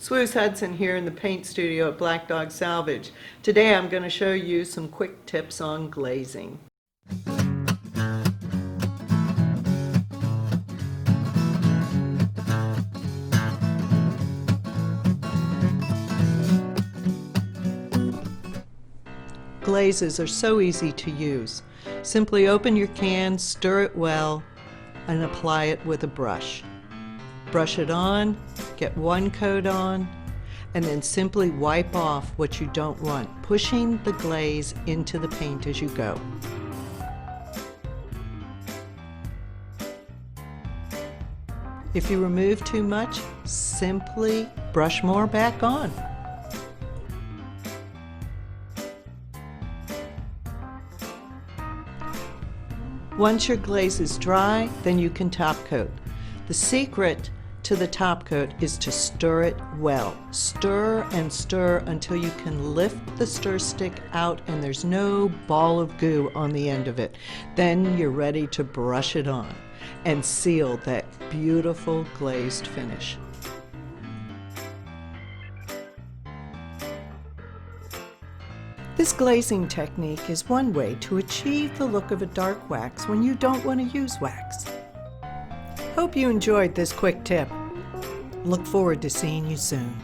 Swooz Hudson here in the paint studio at Black Dog Salvage. Today I'm going to show you some quick tips on glazing. Glazes are so easy to use. Simply open your can, stir it well, and apply it with a brush. Brush it on, get one coat on, and then simply wipe off what you don't want, pushing the glaze into the paint as you go. If you remove too much, simply brush more back on. Once your glaze is dry, then you can top coat. The secret to the top coat is to stir it well. Stir and stir until you can lift the stir stick out and there's no ball of goo on the end of it. Then you're ready to brush it on and seal that beautiful glazed finish. This glazing technique is one way to achieve the look of a dark wax when you don't want to use wax. Hope you enjoyed this quick tip. Look forward to seeing you soon.